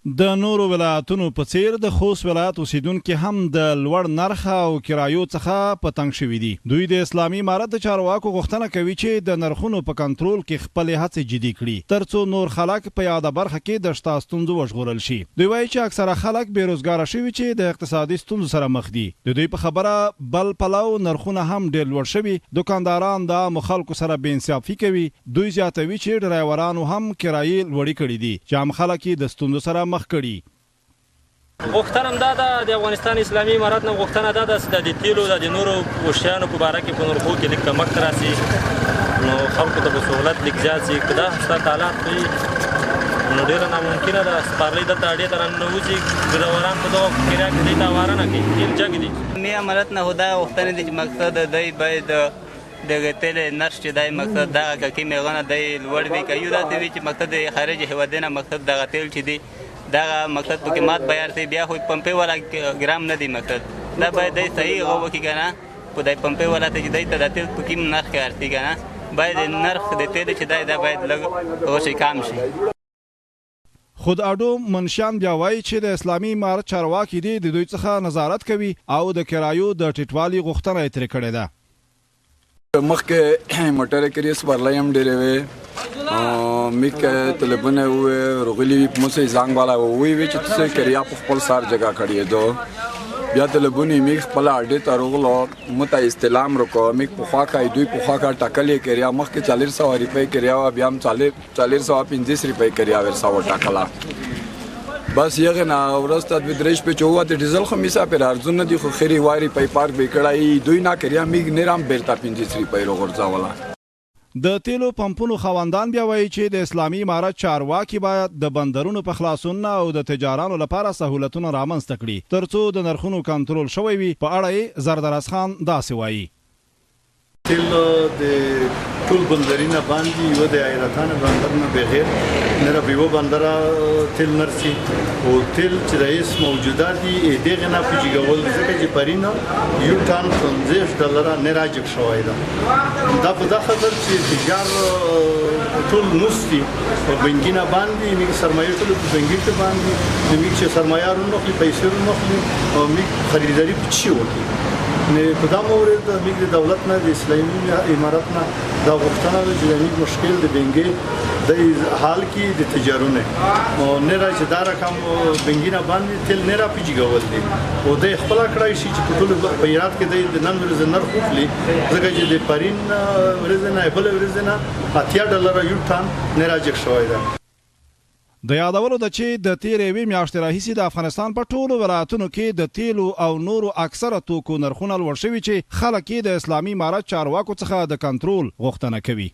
د نورو ولایتونو په څیر د خوست ولایت اوسیدونکو هم د لوړ نرخ او کرایو څخه په تنګ شوي دي. دوی د اسلامي امارت د چارواکو غوښتنه کوي چې د نرخونو په کنټرول کې خپل هڅې جدي کړي ترڅو نور خلک په یاده برخه کې د شته ستونزو وژغورل شي. دوی وایي چې اکثره خلک بیروزګاره شوي چې د اقتصادي ستونزو سره مخ دي. د دوی په خبره بل پلو نرخونه هم ډېر لوړ شوي. دکانداران د عامو خلکو سره بې انصافي کوي. دوی زیاتوي چې ډرایورانو هم کرایې لوړې کړي دي چې عام خلک یې د ستونزو سره مخ کړي. غوښتنه دا ده د افغانستان اسلامي امارت نه غوښتنه دا ده چې د تیلو د نورو وشیانو په باره کې په نرخو کې لږ کمښت راسي نو خلکو ته به سهولت لږ زیات شي. که دا ستاسو حالات وي نو ډېره ناممکنه ده سپارلۍ دلته اډې ته راننوځي ډرایوران په دغه کرایه کې دوی ته اواره نه کوي. تیل جګ دي. اسلامي امارت نه خو دا غوښتنه دي چې مقصد دی باید د تیل نرخ چې دی مقصد دغه که کوم هغه نه دی لوړ وي که یو داسې وي چې مقصد د خارج هېوادونه مقصد دغه تیل چې دی دغه مقصد پکې مات بیار دی بیا خو پمپې والا ګرام نه دی مقصد دا باید دی صحیح هغه وکړي که نه په دی پمپې والا ته چې دی ته د تیل په کوم نرخ کې ارسي که نه باید نرخ د تیل چې دی دا باید لږ هغه کم شي. خود اډو منشان بیا وایي چې د اسلامي امارت چارواکي دي د دوی څخه نظارت کوي او د کرایو د ټیټوالي غوښتنه یې ترې کړې ده. مخکې موټرې کړې سپارلۍ هم ډېرې وې میک تلیفونه وې روغلي موسې زنګ والا ووی وی چې تاسو کریا په خپل سار جگہ کړی دو بیا تلیفونه میک خپل اډې ته روغلو مته استلام وکړو میک په خوا کا دوی په خوا کا ټاکلې کریا مخکې 400 روپۍ کریا بیا هم 450 روپۍ کریا ورسا و ټاکلا بس یغه نه ورسته د درېش په چوه د ډیزل خو میسا پر ارزونه دي خو خيري واري پای پارک به کړای دوی نه کریا میګ نرام بیرته 50 روپۍ ورغورځاوله. د تیلو پمپونو خواندان بیا وایي چې د اسلامي امارت چارواکي باید د بندرونو په خلاصون او د تجارانو لپاره سہولتونه رامنځته کړي ترڅو د نرخونو کنټرول شوی وي. په اړه یې زردراز خان داسې وایي. تیل د ټول بندرینه باندې یو د ایرتان بندر نه بغیر نه را بیو بندر تیل نرسي او تیل چې رئیس موجودات دي دغه نه پیجګول ځکه چې پرینا یو ټان $50 نه راځي شوی دا په دغه خاطر چې تجار ټول نوستي په بنګینا باندې میګ سرمایه ټول په بنګی ته باندې میګ چې سرمایه رونو خپل پیسې رونو او میګ خریداري پچی وکړي نه په دا مورد میګ د دولت نه د اسلامي امارت نه دا غوښتنه ده چې د مشکل د بنګي د حال کې د تجارونه او نه راځي دا رقم بنګینا باندې تل نه را پیجګول دي او د خپل کړای شي چې په ټول پیرات کې د نن ورځ نرخ وکړي ځکه چې د پرین ورځ نه بل ورځ نه $80 یو ټان نه راځي شوی ده. د یادولو ده چې د تیرې یوې میاشتې راهیسې د افغانستان په ټولو ولایتونو کې د تیلو او نورو اکثره توکو نرخونه لوړ شوي چې خلک یې د اسلامي امارت چارواکو څخه د کنټرول غوښتنه کوي.